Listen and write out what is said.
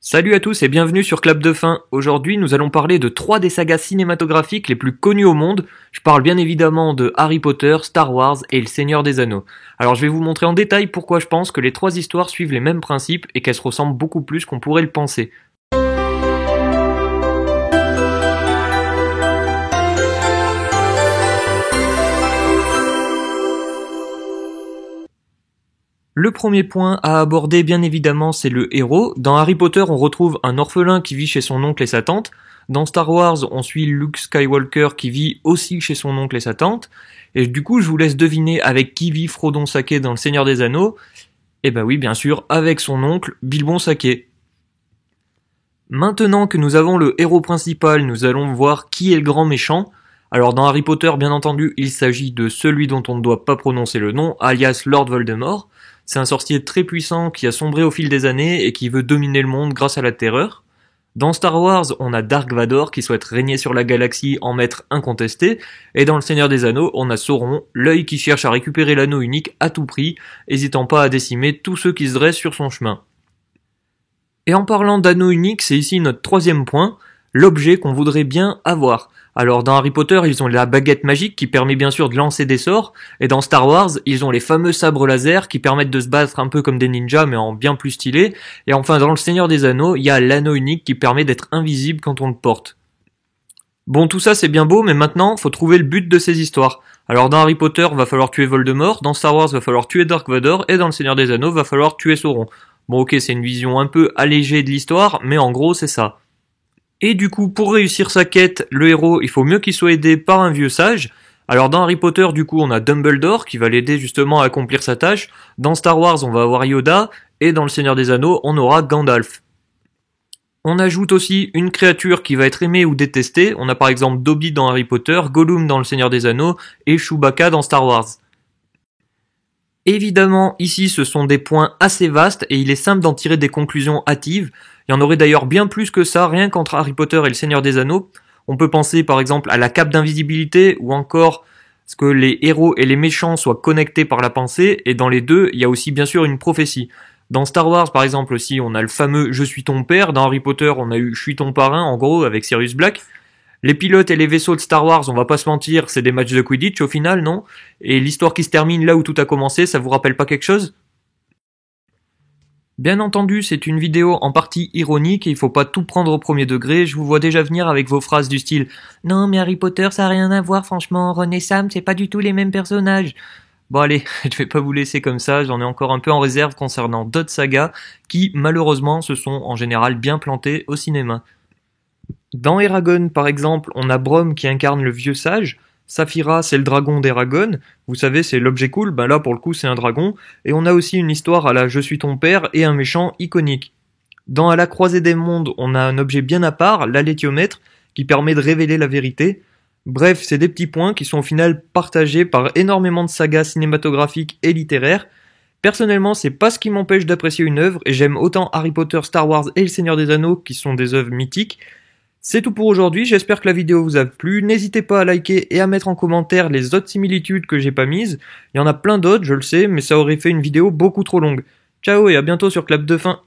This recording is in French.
Salut à tous et bienvenue sur Clap de Fin. Aujourd'hui, nous allons parler de 3 des sagas cinématographiques les plus connues au monde. Je parle bien évidemment de Harry Potter, Star Wars et Le Seigneur des Anneaux. Alors je vais vous montrer en détail pourquoi je pense que les 3 histoires suivent les mêmes principes et qu'elles se ressemblent beaucoup plus qu'on pourrait le penser. Le premier point à aborder bien évidemment c'est le héros. Dans Harry Potter on retrouve un orphelin qui vit chez son oncle et sa tante. Dans Star Wars on suit Luke Skywalker qui vit aussi chez son oncle et sa tante. Et du coup je vous laisse deviner avec qui vit Frodon Sacquet dans Le Seigneur des Anneaux. Et ben oui bien sûr avec son oncle Bilbon Sacquet. Maintenant que nous avons le héros principal, nous allons voir qui est le grand méchant. Alors dans Harry Potter bien entendu il s'agit de celui dont on ne doit pas prononcer le nom, alias Lord Voldemort. C'est un sorcier très puissant qui a sombré au fil des années et qui veut dominer le monde grâce à la terreur. Dans Star Wars, on a Dark Vador qui souhaite régner sur la galaxie en maître incontesté. Et dans Le Seigneur des Anneaux, on a Sauron, l'œil qui cherche à récupérer l'anneau unique à tout prix, hésitant pas à décimer tous ceux qui se dressent sur son chemin. Et en parlant d'anneau unique, c'est ici notre troisième point, l'objet qu'on voudrait bien avoir. Alors dans Harry Potter, ils ont la baguette magique qui permet bien sûr de lancer des sorts, et dans Star Wars, ils ont les fameux sabres laser qui permettent de se battre un peu comme des ninjas mais en bien plus stylé, et enfin dans Le Seigneur des Anneaux, il y a l'anneau unique qui permet d'être invisible quand on le porte. Bon, tout ça c'est bien beau, mais maintenant, faut trouver le but de ces histoires. Alors dans Harry Potter, va falloir tuer Voldemort, dans Star Wars, va falloir tuer Dark Vador, et dans Le Seigneur des Anneaux, va falloir tuer Sauron. Bon ok, c'est une vision un peu allégée de l'histoire, mais en gros c'est ça. Et du coup, pour réussir sa quête, le héros, il faut mieux qu'il soit aidé par un vieux sage. Alors dans Harry Potter, du coup, on a Dumbledore qui va l'aider justement à accomplir sa tâche. Dans Star Wars, on va avoir Yoda. Et dans Le Seigneur des Anneaux, on aura Gandalf. On ajoute aussi une créature qui va être aimée ou détestée. On a par exemple Dobby dans Harry Potter, Gollum dans Le Seigneur des Anneaux et Chewbacca dans Star Wars. Évidemment, ici, ce sont des points assez vastes et il est simple d'en tirer des conclusions hâtives. Il y en aurait d'ailleurs bien plus que ça, rien qu'entre Harry Potter et Le Seigneur des Anneaux. On peut penser par exemple à la cape d'invisibilité ou encore ce que les héros et les méchants soient connectés par la pensée, et dans les deux, il y a aussi bien sûr une prophétie. Dans Star Wars par exemple aussi, on a le fameux « Je suis ton père », dans Harry Potter on a eu « Je suis ton parrain » en gros avec Sirius Black. Les pilotes et les vaisseaux de Star Wars, on va pas se mentir, c'est des matchs de Quidditch au final, non? Et l'histoire qui se termine là où tout a commencé, ça vous rappelle pas quelque chose? Bien entendu, c'est une vidéo en partie ironique et il faut pas tout prendre au premier degré, je vous vois déjà venir avec vos phrases du style « Non mais Harry Potter ça a rien à voir franchement, Ron et Sam c'est pas du tout les mêmes personnages ». Bon allez, je vais pas vous laisser comme ça, j'en ai encore un peu en réserve concernant d'autres sagas qui malheureusement se sont en général bien plantées au cinéma. Dans Eragon par exemple, on a Brom qui incarne le vieux sage, Saphira, c'est le dragon d'Eragon, vous savez, c'est l'objet cool, ben là pour le coup c'est un dragon, et on a aussi une histoire à la Je suis ton père et un méchant iconique. Dans À la croisée des mondes, on a un objet bien à part, l'alétiomètre, qui permet de révéler la vérité. Bref, c'est des petits points qui sont au final partagés par énormément de sagas cinématographiques et littéraires. Personnellement, c'est pas ce qui m'empêche d'apprécier une œuvre, et j'aime autant Harry Potter, Star Wars et Le Seigneur des Anneaux, qui sont des œuvres mythiques. C'est tout pour aujourd'hui, j'espère que la vidéo vous a plu, n'hésitez pas à liker et à mettre en commentaire les autres similitudes que j'ai pas mises, il y en a plein d'autres, je le sais, mais ça aurait fait une vidéo beaucoup trop longue. Ciao et à bientôt sur Clap de Fin.